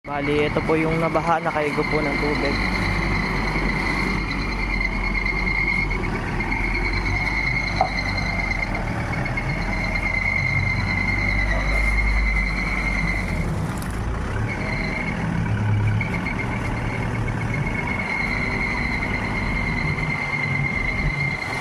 Bali, ito po yung nabaha, nakaigo po ng tubig.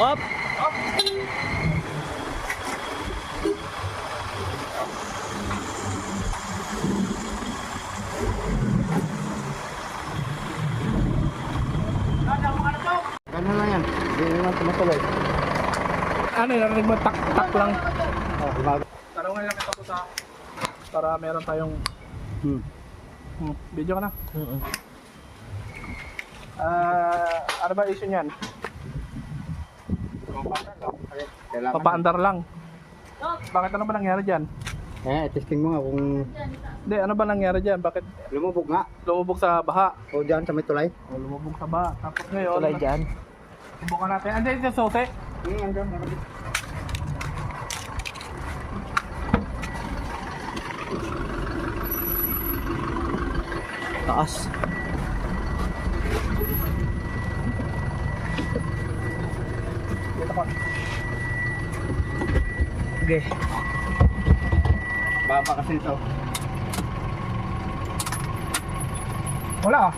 Up! Up! Ano lang yan? Hindi naman tumatuloy. Ano yun, narinig mo tak-tak lang. Oh, bago. Tanungan lang kita po sa para meron tayong video ka na. Ano ba issue niyan? Papaandar lang. Bakit ano ba nangyari dyan? Testing mo nga kung Hindi, ano ba nangyari dyan? Bakit lumubog nga. lumubog sa baha? O dyan sa may tulay. O lumubog sa baha. Tapos ngayon, Tulay dyan. subukan natin. Andiyan yung sote. Andyan. Taas. Dito pa. Okay. Baba kasi ito. Wala ah.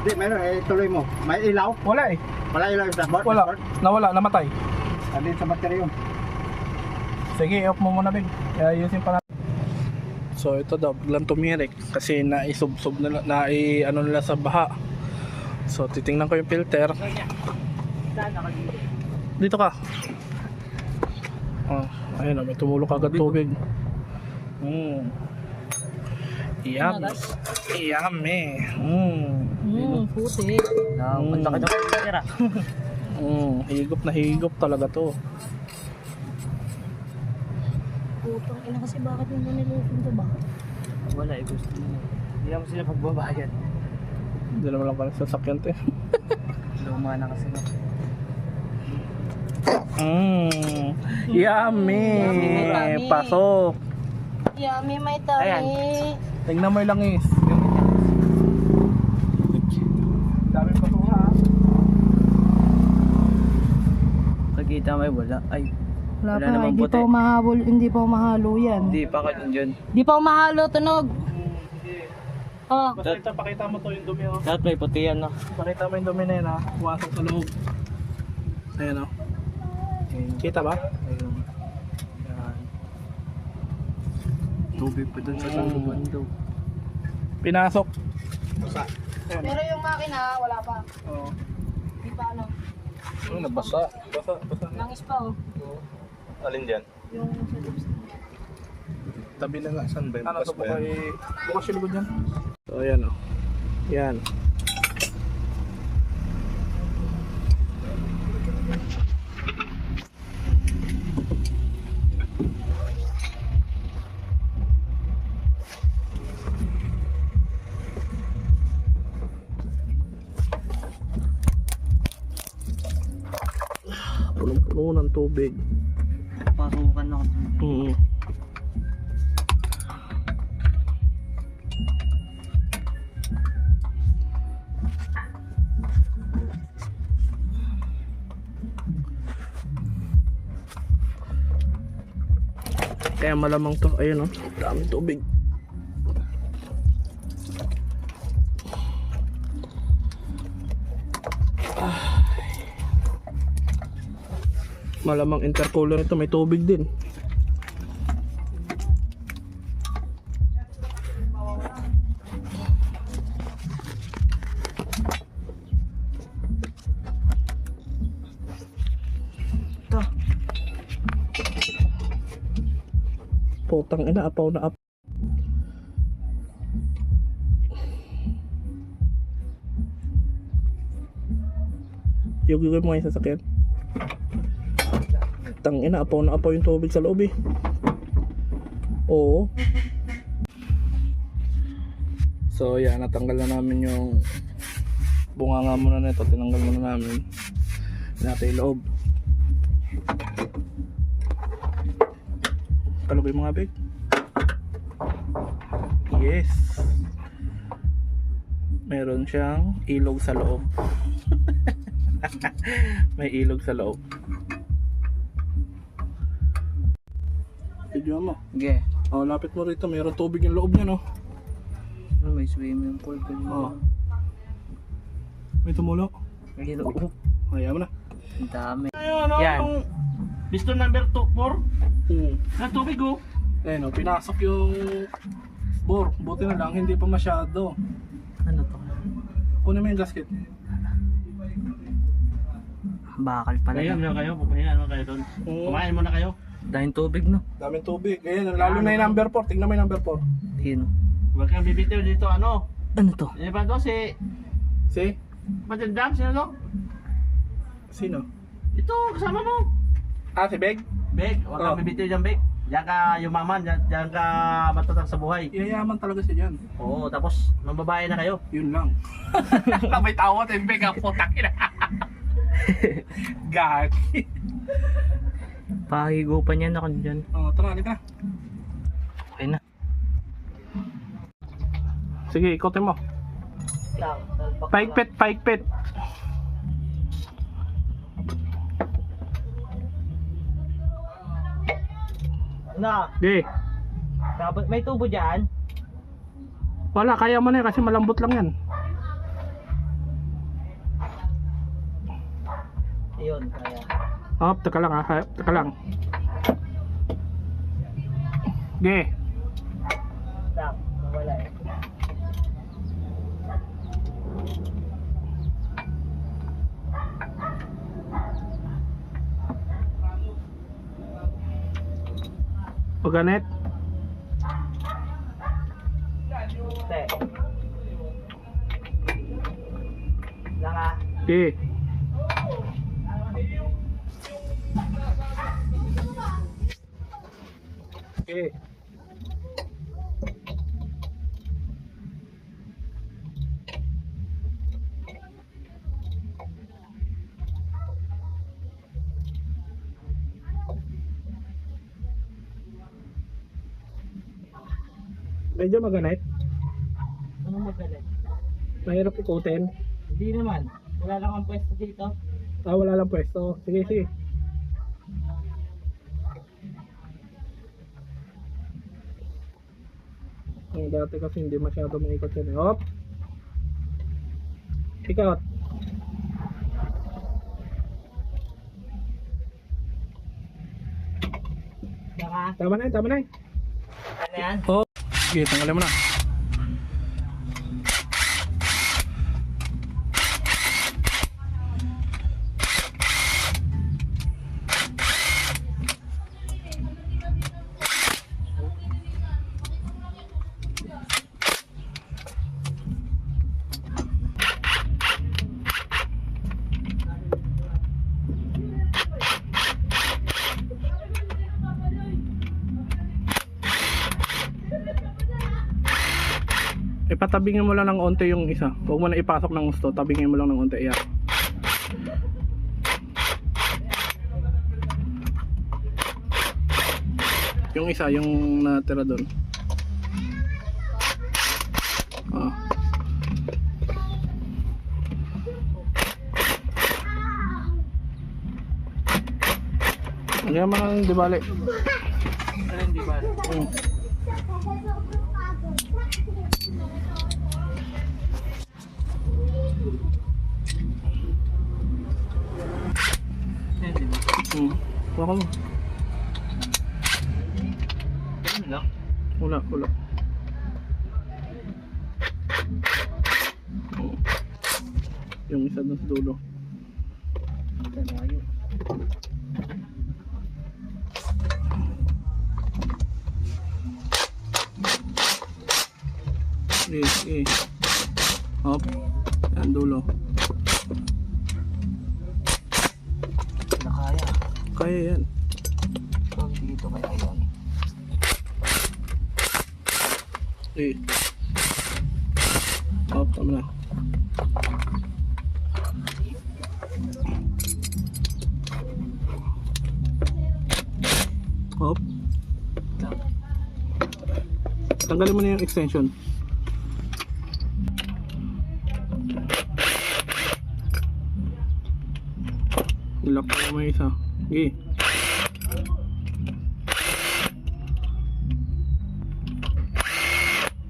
Hindi, meron. Tuloy mo. May ilaw. Wala eh. Wala ilaw yung dashboard. Wala. Nawala, namatay. Andin sa battery yun. Sige, off mo muna, Big. Ayusin pa natin. So ito daw, biglang tumirik kasi naisubsob na, ano nila sa baha. So titingnan ko yung filter. Dito ka. Oh, ayun, may tumulong agad tubig. Yummy. Yummy. Puti. Ang sakit ng pera. Higop na higop talaga to. Putang ina kasi bakit yung nilupin to ba? Wala eh, gusto mo. Hindi naman sila pagbabayad. Hindi naman lang pala sasakyan to eh. Luma na kasi no. Yummy. Yummy. Pasok. Yummy, may tawi. Ayan. Tingnan mo yung langis. Dami pa to ha. Nakita mo wala. Ay, Wala wala pa, namang hindi puti. pa umahabol, hindi pa umahalo yan. Hindi pa ka dyan. Hindi pa umahalo, tunog. Oh, Basta pakita mo to yung dumi oh. Dapat may puti yan no. Pakita mo yung dumi na yun ha. Pumasok sa loob. Ayan oh. Kita ba? Ayun. Yan. Tubig pa dun sa bando. Pinasok. pero yung makina, wala pa. Oo. Hindi pa ano. Nabasa. Basa. Langis pa oh. Alin dyan? Yung sa lips. Tabi na nga. Saan ba Ano to ba kay... Bukas yung likod yan. So ayan oh. Yan. Punong-puno ng tubig. Pasukan ako. Kaya malamang to, ayun oh, daming tubig. Malamang intercooler ito, may tubig din. Putang ina, apaw na apaw. Yugugay mo ngayon sa sasakyan. Tang ina, apaw na apaw yung tubig sa loob eh. Oo. So yan, natanggal na namin yung bunganga muna nito, tinanggal muna namin. Natin yung loob. Kalugay mga big. Yes. Meron siyang ilog sa loob. May ilog sa loob. Video mo. Sige. Oh, lapit mo rito. Meron tubig yung loob niya, no? May swimming pool pa dito. Oh. May tumulo. Ayun, oo. Ayaw mo na. Ang dami. Ayun, ano? Yan. Pisto number 4. Hmm. Na tubig, oh. Ayun, oh, pinasok yung bore. Buti na lang, hindi pa masyado. Ano to? Kunin mo yung gasket. Bakal pala. Pahinga na. muna kayo. Pahinga naman kayo doon. Kumain muna kayo. Dahil tubig, no? Daming tubig. Ayun, lalo na yung number 4. Tingnan mo yung number 4. Sino? Huwag kang bibitiw dito, ano? Ano to? Ano ba to? Si Si? Matindam, sino to? Sino? Ito, kasama mo. Ah, si Beg? Bek, huwag kang Oh. bibitiw dyan, Bek. Diyan ka yumaman, diyan ka matatag sa buhay. Yayaman talaga siya dyan. Oo, tapos mambabae na kayo. Yun lang. May tawat and Beg ang putak ina. Gagi. Pahigupan yan ako dyan. Oh, tara, halika. Okay na. Sige, ikotin mo. Paikpit, paikpit. Na, Di. may tubo dyan? Wala, kaya mo na yan kasi malambot lang yan. Ayun, kaya. Oh, teka lang ha. Teka lang. Ge. Lang, mawala eh. Paganet. Te. Lang ah. Ge. Ge. Medyo maganet. Anong magalit? Mahirap ikutin. Hindi naman. Wala lang ang pwesto dito. Ah, wala lang pwesto. Sige, sige. Ang dati kasi hindi masyado maikot yan. Hop! Ikot! Saka, Tama na yun, tama na yun. ano yan? Hop! Sige, tanggalin mo na. Ipatabingin mo lang ng onte yung isa. Huwag mo na ipasok ng gusto. Tabingin mo lang ng onte. Yan. Yung isa, yung natira doon. Ah. Ngayon mo lang di bali. Ano hindi ba? Hindi ba? Wala mo. Ganun lang. Wala, wala. Yung isa doon sa dulo. Ito na yun. Sige, sige. Hop. Yan, dulo. Na kaya. Kaya yan. Pag dito kaya yun. Sige. Hop, tama na. Hop. Tanggalin mo na yung extension. lock pa mo isa. Sige.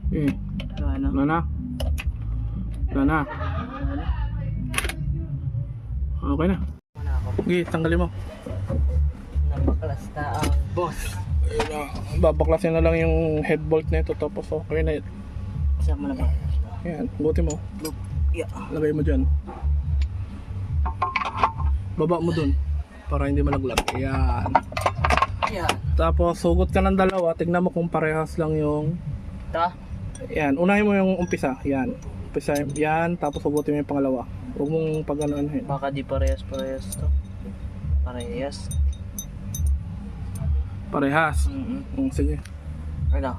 Sige. Ano? Wala na. Wala na. Okay na. Wala ako. Sige, tanggalin mo. Napaklas na ang boss. Ayun na. Babaklasin na lang yung head bolt nito tapos okay na yun. Sama na ba? Ayan, buti mo. Yeah. Lagay mo dyan. Baba mo dun para hindi malaglag. Ayan. Yeah. Tapos sugot ka ng dalawa. Tignan mo kung parehas lang yung... Ta? Ayan, unahin mo yung umpisa. Ayan. Umpisa yan, tapos sugutin mo yung pangalawa. Huwag mong pag-ano-anuhin. Baka di parehas to. Parehas. Parehas. Mm-mm. Sige. Ano?